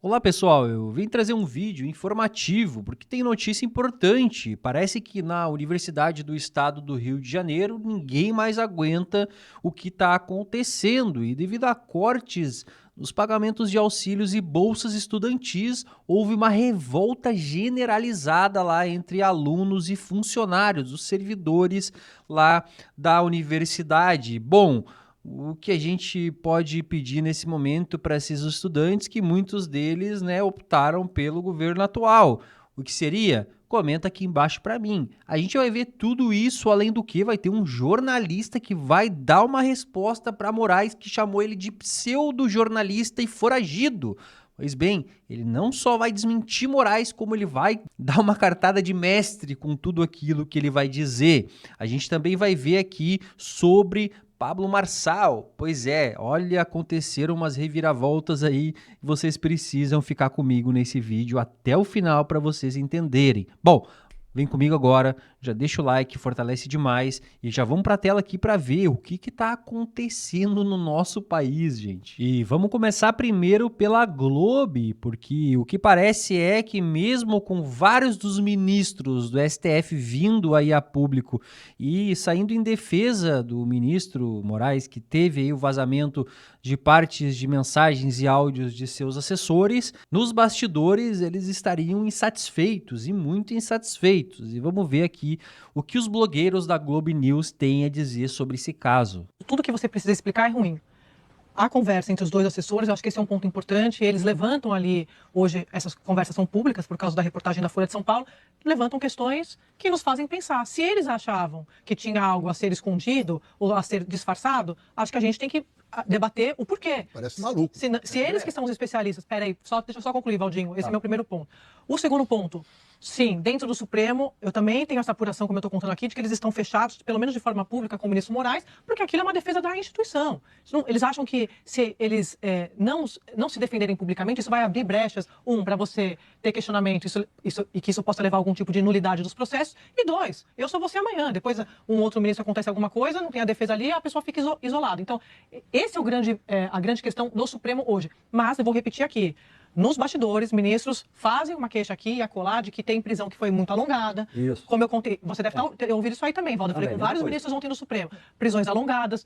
Olá pessoal, eu vim trazer um vídeo informativo porque tem notícia importante. Parece que na Universidade do Estado do Rio de Janeiro ninguém mais aguenta o que está acontecendo e devido a cortes nos pagamentos de auxílios e bolsas estudantis, houve uma revolta generalizada lá entre alunos e funcionários, os servidores lá da universidade. Bom, o que a gente pode pedir nesse momento para esses estudantes que muitos deles, né, optaram pelo governo atual. O que seria? Comenta aqui embaixo para mim. A gente vai ver tudo isso, além do que vai ter um jornalista que vai dar uma resposta para Moraes, que chamou ele de pseudo-jornalista e foragido. Pois bem, ele não só vai desmentir Moraes, como ele vai dar uma cartada de mestre com tudo aquilo que ele vai dizer. A gente também vai ver aqui sobre Pablo Marçal. Pois é, olha, aconteceram umas reviravoltas aí, vocês precisam ficar comigo nesse vídeo até o final para vocês entenderem. Bom, vem comigo agora, já deixa o like, fortalece demais e já vamos para a tela aqui para ver o que está acontecendo no nosso país, gente. E vamos começar primeiro pela Globo, porque o que parece é que mesmo com vários dos ministros do STF vindo aí a público e saindo em defesa do ministro Moraes, que teve aí o vazamento de partes de mensagens e áudios de seus assessores, nos bastidores eles estariam insatisfeitos e muito insatisfeitos. E vamos ver aqui o que os blogueiros da Globo News têm a dizer sobre esse caso. Tudo que você precisa explicar é ruim. A conversa entre os dois assessores, eu acho que esse é um ponto importante. Eles levantam ali, hoje essas conversas são públicas por causa da reportagem da Folha de São Paulo, levantam questões que nos fazem pensar. Se eles achavam que tinha algo a ser escondido ou a ser disfarçado, acho que a gente tem que debater o porquê. Parece maluco. Se eles que são os especialistas... Peraí, deixa eu só concluir, Valdinho. Esse é meu primeiro ponto. O segundo ponto... Sim, dentro do Supremo, eu também tenho essa apuração, como eu estou contando aqui, de que eles estão fechados, pelo menos de forma pública, com o ministro Moraes, porque aquilo é uma defesa da instituição. Eles acham que se eles não se defenderem publicamente, isso vai abrir brechas, para você ter questionamento e que isso possa levar a algum tipo de nulidade dos processos, e dois, eu sou você amanhã, depois um outro ministro acontece alguma coisa, não tem a defesa ali, a pessoa fica isolada. Então, esse é a grande questão do Supremo hoje. Mas, eu vou repetir aqui, nos bastidores, ministros fazem uma queixa aqui e acolá de que tem prisão que foi muito alongada. Isso. Como eu contei, você deve ter ouvido isso aí também, Valdo. Eu falei com vários ministros ontem no Supremo. Prisões alongadas,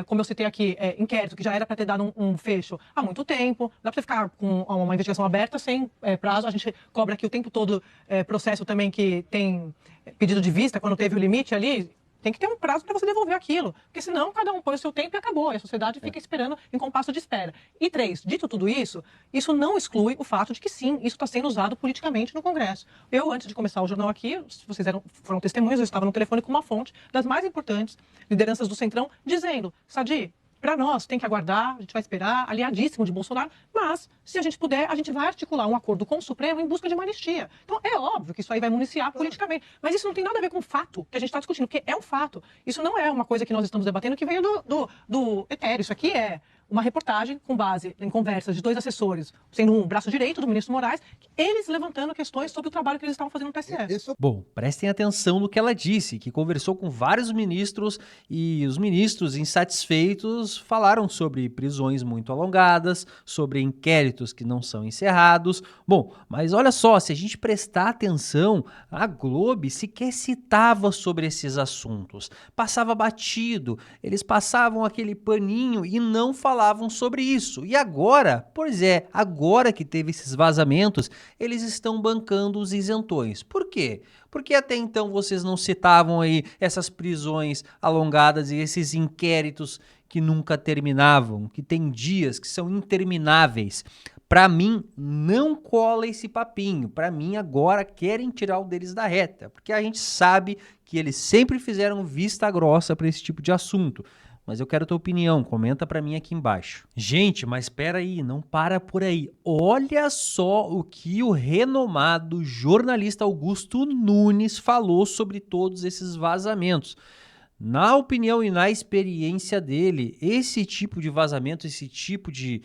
como eu citei aqui, inquérito que já era para ter dado um fecho há muito tempo. Dá para você ficar com uma investigação aberta sem prazo. A gente cobra aqui o tempo todo processo também que tem pedido de vista, quando teve o limite ali. Tem que ter um prazo para você devolver aquilo, porque senão cada um põe o seu tempo e acabou, e a sociedade fica esperando em compasso de espera. E três, dito tudo isso, isso não exclui o fato de que sim, isso está sendo usado politicamente no Congresso. Eu, antes de começar o jornal aqui, vocês foram testemunhas, eu estava no telefone com uma fonte das mais importantes lideranças do Centrão, dizendo, Sadi, para nós, tem que aguardar, a gente vai esperar, aliadíssimo de Bolsonaro, mas, se a gente puder, a gente vai articular um acordo com o Supremo em busca de uma anistia. Então, é óbvio que isso aí vai municiar politicamente, mas isso não tem nada a ver com o fato que a gente está discutindo, porque é um fato. Isso não é uma coisa que nós estamos debatendo que veio do etéreo. Isso aqui é uma reportagem com base em conversas de dois assessores, sendo um braço direito do ministro Moraes, eles levantando questões sobre o trabalho que eles estavam fazendo no TSE. Bom, prestem atenção no que ela disse, que conversou com vários ministros e os ministros insatisfeitos falaram sobre prisões muito alongadas, sobre inquéritos que não são encerrados. Bom, mas olha só, se a gente prestar atenção, a Globo sequer citava sobre esses assuntos, passava batido, eles passavam aquele paninho e não falavam sobre isso. E agora, pois é, agora que teve esses vazamentos, eles estão bancando os isentões. Por quê? Porque até então vocês não citavam aí essas prisões alongadas e esses inquéritos que nunca terminavam, que tem dias que são intermináveis. Para mim, não cola esse papinho. Para mim, agora querem tirar o deles da reta, porque a gente sabe que eles sempre fizeram vista grossa para esse tipo de assunto. Mas eu quero a tua opinião, comenta para mim aqui embaixo. Gente, mas espera aí, não para por aí. Olha só o que o renomado jornalista Augusto Nunes falou sobre todos esses vazamentos. Na opinião e na experiência dele, esse tipo de vazamento, esse tipo de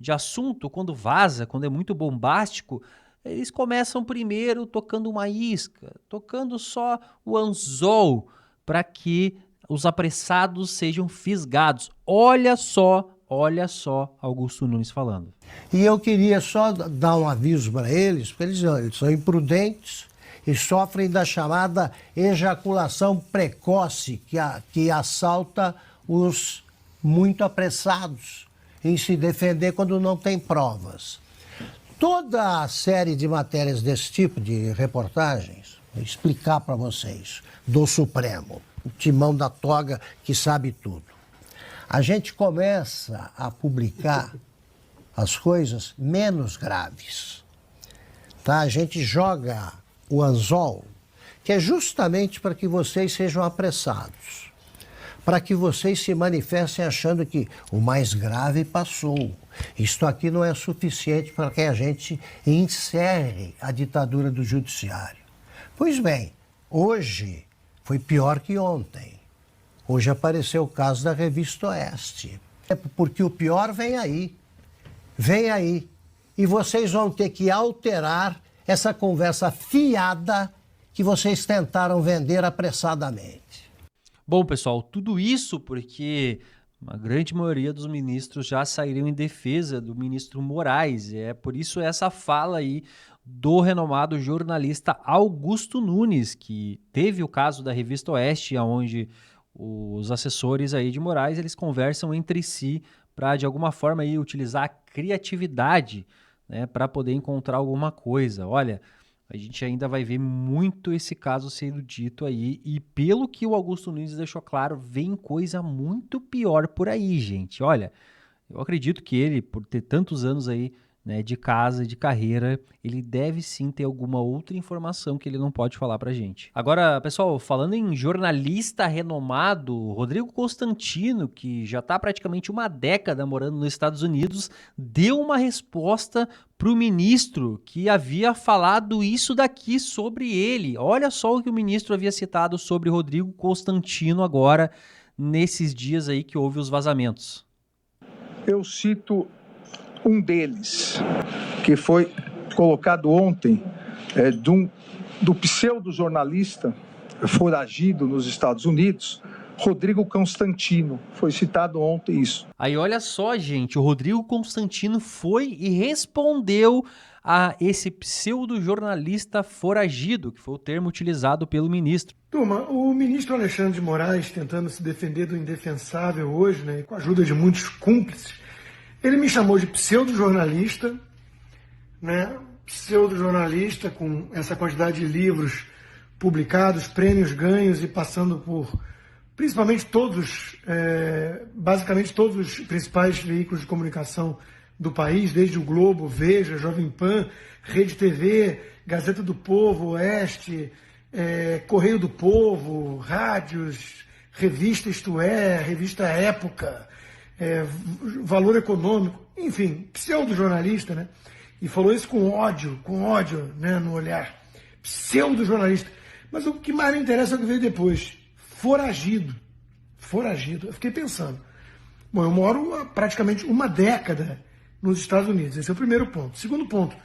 assunto, quando vaza, quando é muito bombástico, eles começam primeiro tocando uma isca, tocando só o anzol para que os apressados sejam fisgados. Olha só Olha só Augusto Nunes falando. E eu queria só dar um aviso para eles, porque eles são imprudentes e sofrem da chamada ejaculação precoce, que assalta os muito apressados em se defender quando não tem provas. Toda a série de matérias desse tipo de reportagens, vou explicar para vocês, do Supremo, o timão da toga que sabe tudo. A gente começa a publicar as coisas menos graves. Tá? A gente joga o anzol, que é justamente para que vocês sejam apressados, para que vocês se manifestem achando que o mais grave passou. Isto aqui não é suficiente para que a gente encerre a ditadura do judiciário. Pois bem, hoje foi pior que ontem. Hoje apareceu o caso da Revista Oeste. É porque o pior vem aí. Vem aí. E vocês vão ter que alterar essa conversa fiada que vocês tentaram vender apressadamente. Bom, pessoal, tudo isso porque a grande maioria dos ministros já saíram em defesa do ministro Moraes. É por isso essa fala aí do renomado jornalista Augusto Nunes, que teve o caso da Revista Oeste, onde os assessores aí de Moraes, eles conversam entre si para, de alguma forma, aí, utilizar a criatividade, né, para poder encontrar alguma coisa. Olha, a gente ainda vai ver muito esse caso sendo dito aí, e pelo que o Augusto Nunes deixou claro, vem coisa muito pior por aí, gente. Olha, eu acredito que ele, por ter tantos anos aí, né, de casa e de carreira, ele deve sim ter alguma outra informação que ele não pode falar pra gente. Agora, pessoal, falando em jornalista renomado, Rodrigo Constantino, que já tá praticamente uma década morando nos Estados Unidos, deu uma resposta pro ministro que havia falado isso daqui sobre ele. Olha só o que o ministro havia citado sobre Rodrigo Constantino agora, nesses dias aí que houve os vazamentos. Eu cito um deles, que foi colocado ontem, do pseudo-jornalista foragido nos Estados Unidos, Rodrigo Constantino. Foi citado ontem isso. Aí olha só, gente, o Rodrigo Constantino foi e respondeu a esse pseudo-jornalista foragido, que foi o termo utilizado pelo ministro. Turma, o ministro Alexandre de Moraes, tentando se defender do indefensável hoje, né, com a ajuda de muitos cúmplices, ele me chamou de pseudo-jornalista, né? Pseudo-jornalista com essa quantidade de livros publicados, prêmios ganhos e passando por principalmente basicamente todos os principais veículos de comunicação do país, desde o Globo, Veja, Jovem Pan, Rede TV, Gazeta do Povo, Oeste, Correio do Povo, rádios, revista Isto É, revista Época, Valor Econômico, enfim, pseudo-jornalista, né? E falou isso com ódio, né, no olhar. Pseudo-jornalista. Mas o que mais me interessa é o que veio depois. Foragido. Foragido. Eu fiquei pensando. Bom, eu moro há praticamente uma década nos Estados Unidos. Esse é o primeiro ponto. Segundo ponto,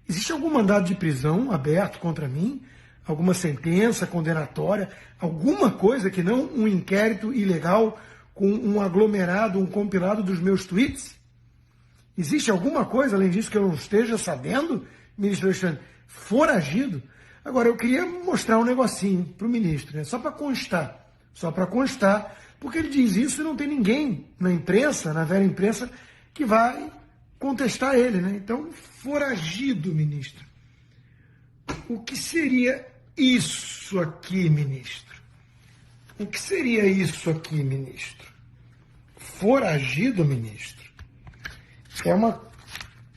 existe algum mandado de prisão aberto contra mim? Alguma sentença condenatória? Alguma coisa que não um inquérito ilegal com um aglomerado, um compilado dos meus tweets? Existe alguma coisa além disso que eu não esteja sabendo, ministro Alexandre? Foragido? Agora, eu queria mostrar um negocinho para o ministro, né? Só para constar, porque ele diz isso e não tem ninguém na imprensa, na velha imprensa, que vai contestar ele, né? Então, foragido, ministro. O que seria isso aqui, ministro? O que seria isso aqui, ministro? Foragido, ministro? É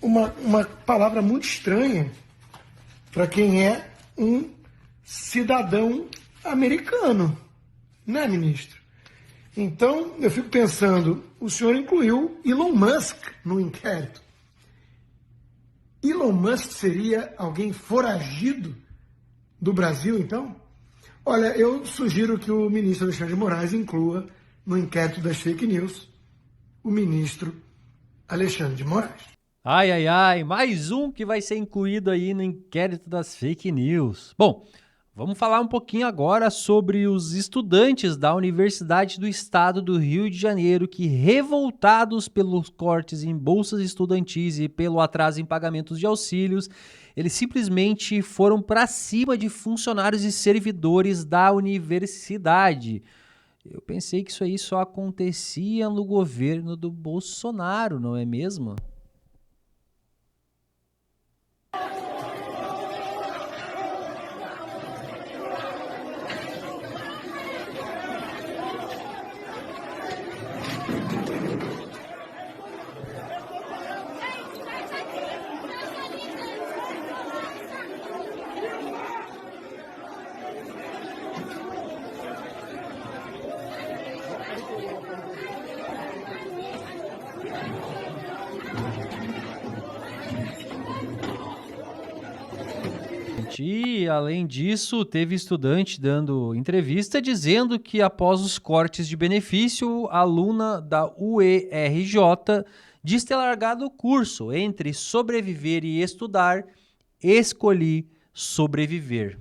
uma palavra muito estranha para quem é um cidadão americano, né, ministro? Então, eu fico pensando, o senhor incluiu Elon Musk no inquérito. Elon Musk seria alguém foragido do Brasil, então? Olha, eu sugiro que o ministro Alexandre de Moraes inclua no inquérito das fake news o ministro Alexandre de Moraes. Ai, ai, ai, mais um que vai ser incluído aí no inquérito das fake news. Bom, Vamos falar um pouquinho agora sobre os estudantes da Universidade do Estado do Rio de Janeiro que, revoltados pelos cortes em bolsas estudantis e pelo atraso em pagamentos de auxílios, eles simplesmente foram para cima de funcionários e servidores da universidade. Eu pensei que isso aí só acontecia no governo do Bolsonaro, não é mesmo? E, além disso, teve estudante dando entrevista dizendo que, após os cortes de benefício, a aluna da UERJ diz ter largado o curso. Entre sobreviver e estudar, escolhi sobreviver.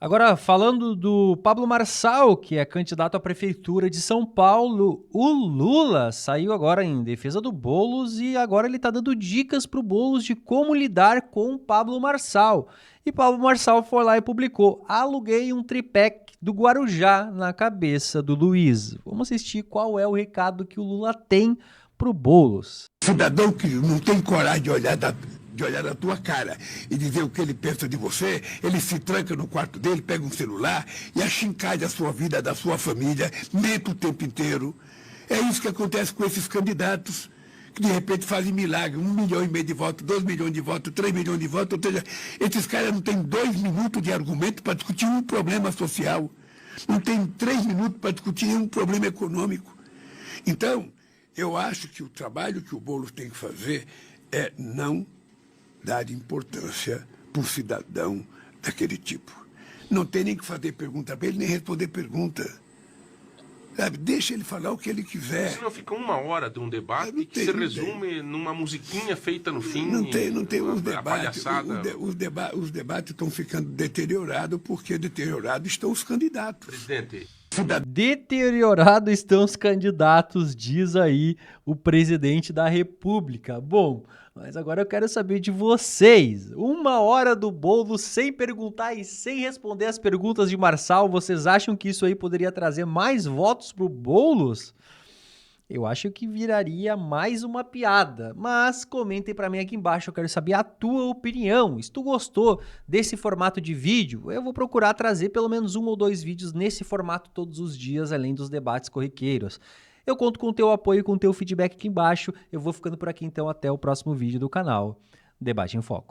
Agora, falando do Pablo Marçal, que é candidato à Prefeitura de São Paulo, o Lula saiu agora em defesa do Boulos e agora ele está dando dicas para o Boulos de como lidar com o Pablo Marçal. E Pablo Marçal foi lá e publicou: aluguei um tripé do Guarujá na cabeça do Luiz. Vamos assistir qual é o recado que o Lula tem para o Boulos. Cidadão que não tem coragem de olhar na tua cara e dizer o que ele pensa de você, ele se tranca no quarto dele, pega um celular e achincalha a sua vida, da sua família, mente o tempo inteiro. É isso que acontece com esses candidatos, que de repente fazem milagre, 1,5 milhão de votos, 2 milhões de votos, 3 milhões de votos, ou seja, esses caras não têm 2 minutos de argumento para discutir um problema social, não tem 3 minutos para discutir um problema econômico. Então, eu acho que o trabalho que o Boulos tem que fazer é não dar importância para um cidadão daquele tipo. Não tem nem que fazer pergunta para ele, nem responder pergunta. Sabe? Deixa ele falar o que ele quiser. Senão fica 1 hora de um debate que se resume numa musiquinha feita no fim. Não tem os debates. Palhaçada. Os debates estão ficando deteriorados porque deteriorados estão os candidatos. Presidente, Deteriorado estão os candidatos, diz aí o presidente da República. Bom, mas agora eu quero saber de vocês. 1 hora do Boulos sem perguntar e sem responder as perguntas de Marçal, vocês acham que isso aí poderia trazer mais votos pro Boulos? Eu acho que viraria mais uma piada, mas comentem pra mim aqui embaixo, eu quero saber a tua opinião. Se tu gostou desse formato de vídeo, eu vou procurar trazer pelo menos 1 ou 2 vídeos nesse formato todos os dias, além dos debates corriqueiros. Eu conto com o teu apoio e com o teu feedback aqui embaixo. Eu vou ficando por aqui então, até o próximo vídeo do canal Debate em Foco.